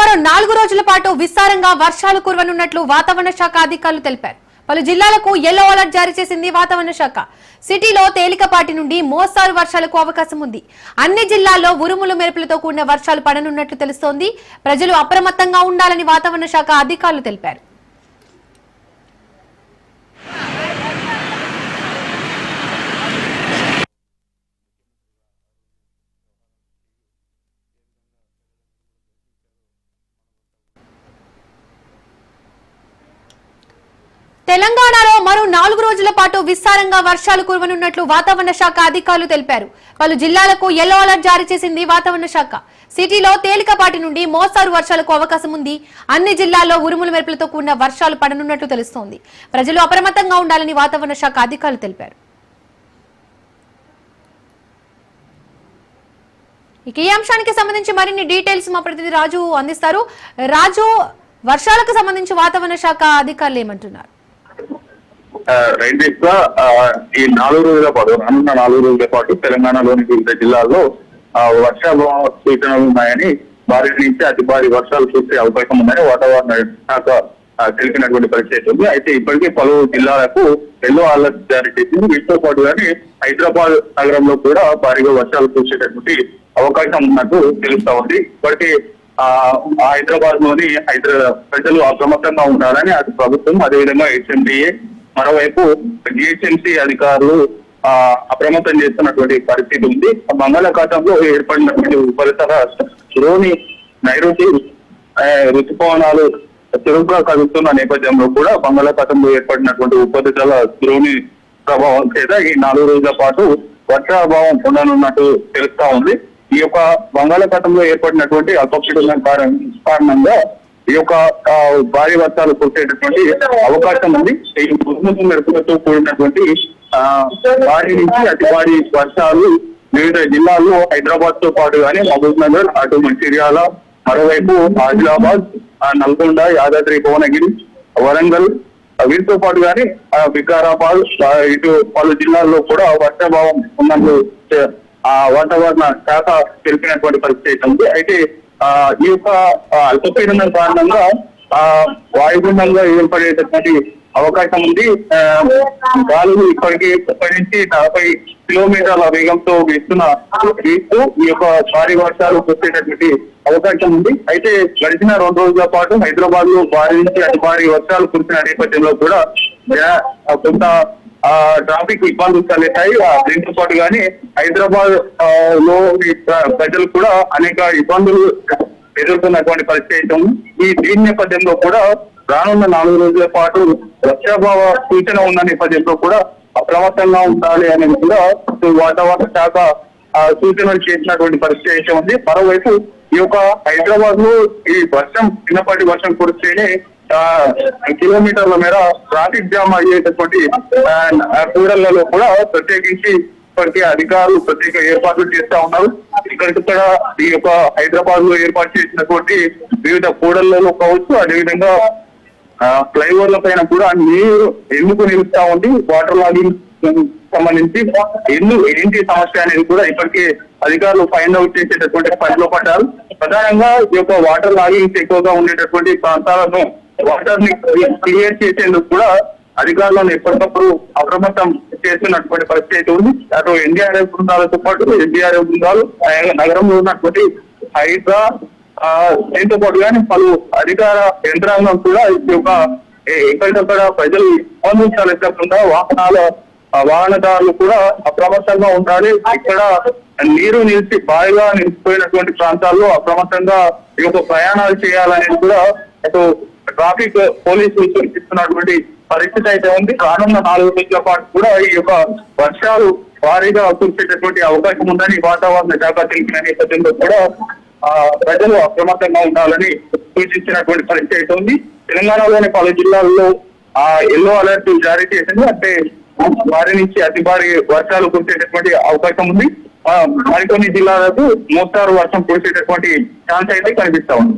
మరో 4 రోజుల పాటు విస్తారంగా వర్షాలు కురవనున్నట్లు వాతావరణ శాఖ అధికారులు తెలిపారు. పలు జిల్లాలకు యెల్లో అలర్ట్ జారీ చేసింది వాతావరణ శాఖ. సిటీలో తేలికపాటి నుండి మోస్తారు వర్షాలకు అవకాశం ఉంది. అన్ని జిల్లాల్లో ఉరుములు మెరుపులతో కూడిన వర్షాలు పడనున్నట్లు తెలుస్తోంది. ప్రజలు అప్రమత్తంగా ఉండాలని వాతావరణ శాఖ అధికారులు తెలిపారు. తెలంగాణలో మరో 4 రోజుల పాటు విస్తారంగా వర్షాలు కురవనున్నట్లు వాతావరణ శాఖ అధికారులు తెలిపారు. పలు జిల్లాలకు యెల్లో అలర్ట్ జారీ చేసింది వాతావరణ శాఖ. సిటీలో తేలికపాటి నుండి మోస్తారు వర్షాలకు అవకాశం ఉంది. అన్ని జిల్లాల్లో ఉరుములు మెరుపులతో కూడిన వర్షాలు పడనున్నట్లు తెలుస్తోంది. ప్రజలు అప్రమత్తంగా ఉండాలని వాతావరణ శాఖ అధికారులు తెలిపారు. ఇక ఈ అంశానికి సంబంధించి మరిన్ని డీటెయిల్స్ మా ప్రతినిధి రాజు అందిస్తారు. రాజు, వర్షాలకు సంబంధించి వాతావరణ శాఖ అధికారులు ఏమంటున్నారు? ఈ 4 రోజుల పాటు రానున్న 4 రోజుల పాటు తెలంగాణలోని వివిధ జిల్లాల్లో వర్షాభావ సూచనలు ఉన్నాయని, భారీ నుంచి అతి భారీ వర్షాలు చూసే అవకాశం ఉందని వాతావరణ శాఖ తెలిపినటువంటి పరిస్థితి ఉంది. అయితే ఇప్పటికే పలు జిల్లాలకు యెల్లో అలర్ట్ జారీ చేసింది. వీటితో పాటుగానే హైదరాబాద్ నగరంలో కూడా భారీగా వర్షాలు కురిసేటటువంటి అవకాశం ఉన్నట్టు తెలుస్తా ఉంది. ఇప్పటికే హైదరాబాద్ లోని ప్రజలు అప్రమత్తంగా ఉండాలని అటు ప్రభుత్వం, అదేవిధంగా హెచ్ఎండిఏ, మరోవైపు జిహెచ్ఎంసీ అధికారులు అప్రమత్తం చేస్తున్నటువంటి పరిస్థితి ఉంది. బంగాళాఖాతంలో ఏర్పడినటువంటి ఉపరితల ద్రోణి నైరుతి ఋతుపవనాలు చురుగ్గా కలుగుతున్న నేపథ్యంలో కూడా బంగాళాఖాతంలో ఏర్పడినటువంటి ఉపరితల ద్రోణి ప్రభావం చేత ఈ 4 రోజుల పాటు వర్షాభావం ఉండనున్నట్టు తెలుస్తా ఉంది. ఈ యొక్క బంగాళాఖాతంలో ఏర్పడినటువంటి అల్పపీడనం కారణంగా ఈ యొక్క భారీ వర్షాలు కురిసేటటువంటి అవకాశం ఉంది. ఈ ఉరుములు మెరుపులతో కూడినటువంటి భారీ నుంచి అతి భారీ వర్షాలు వివిధ జిల్లాల్లో హైదరాబాద్ తో పాటు కానీ మహబూబ్ నగర్, అటు మంచిర్యాల, మరోవైపు ఆదిలాబాద్, నల్గొండ, యాదాద్రి, భువనగిరి, వరంగల్, వీటితో పాటు కానీ వికారాబాద్, ఇటు పలు జిల్లాల్లో కూడా వర్షాభావం ఉన్నట్టు వాతావరణ శాఖ తెలిపినటువంటి పరిస్థితి ఉంది. అయితే ఈ యొక్క అల్పపీడనం కారణంగా వాయుగుండంగా ఏర్పడేటటువంటి అవకాశం ఉంది. గాలులు ఇప్పటికీ 30 నుంచి 40 కిలోమీటర్ల వేగంతో వీస్తున్న ఈ యొక్క భారీ వర్షాలు కురిసేటటువంటి అవకాశం ఉంది. అయితే గడిచిన 2 రోజుల పాటు హైదరాబాద్ లో భారీ నుంచి అతి భారీ వర్షాలు కురిసిన నేపథ్యంలో కూడా కొంత ట్రాఫిక్ ఇబ్బందులు తలెత్తాయి. దీంతో పాటు గానీ హైదరాబాద్ లో ప్రజలు కూడా అనేక ఇబ్బందులు ఎదుర్కొన్నటువంటి పరిస్థితి ఉంది. దీని నేపథ్యంలో కూడా రానున్న 4 రోజుల పాటు వర్షాభావ సూచన ఉన్న నేపథ్యంలో కూడా అప్రమత్తంగా ఉండాలి అనేది కూడా వాతావరణ శాఖ సూచనలు చేసినటువంటి పరిస్థితి ఉంది. మరోవైపు ఈ యొక్క హైదరాబాద్ లో ఈ వర్షం, చిన్నపాటి వర్షం కురిస్తేనే కిలోమీటర్ల మేర ట్రాఫిక్ జామ్ అయ్యేటటువంటి కూడళ్లలో కూడా ప్రత్యేకించి ఇప్పటికే అధికారులు ప్రత్యేక ఏర్పాట్లు చేస్తా ఉన్నారు. ఇక్కడిక్కడ ఈ యొక్క హైదరాబాద్ లో ఏర్పాటు చేసినటువంటి వివిధ కూడళ్లలో కావచ్చు, అదేవిధంగా ఫ్లైఓవర్ల పైన కూడా నీరు ఎందుకు నిలుస్తా ఉంది, వాటర్ లాగింగ్ సంబంధించి ఏంటి సమస్య అనేది కూడా ఇప్పటికే అధికారులు ఫైండ్ అవుట్ చేసేటటువంటి పనిలో పడ్డారు. ప్రధానంగా ఈ యొక్క వాటర్ లాగింగ్స్ ఎక్కువగా ఉండేటటువంటి ప్రాంతాలను వాటర్ ని క్లియర్ చేసేందుకు కూడా అధికారులను ఎప్పటికప్పుడు అప్రమత్తం చేస్తున్నటువంటి పరిస్థితి ఉంది. అటు ఎన్డీఆర్ఎఫ్ బృందాలతో పాటు ఎన్డీఆర్ఎఫ్ బృందాలు నగరంలో ఉన్నటువంటి హైడ్రా, దీంతో పాటు కానీ పలు అధికార యంత్రాంగం కూడా ఈ యొక్క ఎక్కడికక్కడ ప్రజలు ఇబ్బందులు తలెత్తకుండా వాహనదారులు కూడా అప్రమత్తంగా ఉండాలి. ఇక్కడ నీరు నిలిచి బాగా నిలిచిపోయినటువంటి ప్రాంతాల్లో అప్రమత్తంగా ఈ యొక్క ప్రయాణాలు చేయాలనేది కూడా అటు ట్రాఫిక్ పోలీసులు సూచిస్తున్నటువంటి పరిస్థితి అయితే ఉంది. రానున్న 4 రోజుల పాటు కూడా ఈ యొక్క వర్షాలు భారీగా కురిసేటటువంటి అవకాశం ఉందని వాతావరణ శాఖ తెలిపిన నేపథ్యంలో కూడా ప్రజలు అప్రమత్తంగా ఉండాలని సూచించినటువంటి పరిస్థితి ఉంది. తెలంగాణలోని పలు జిల్లాల్లో యెల్లో అలర్ట్ జారీ చేసింది. అంటే భారీ నుంచి అతి భారీ వర్షాలు కురిసేటటువంటి అవకాశం ఉంది. మరికొన్ని జిల్లాలకు మోస్తారు వర్షం కురిసేటటువంటి ఛాన్స్ అయితే కనిపిస్తా ఉంది.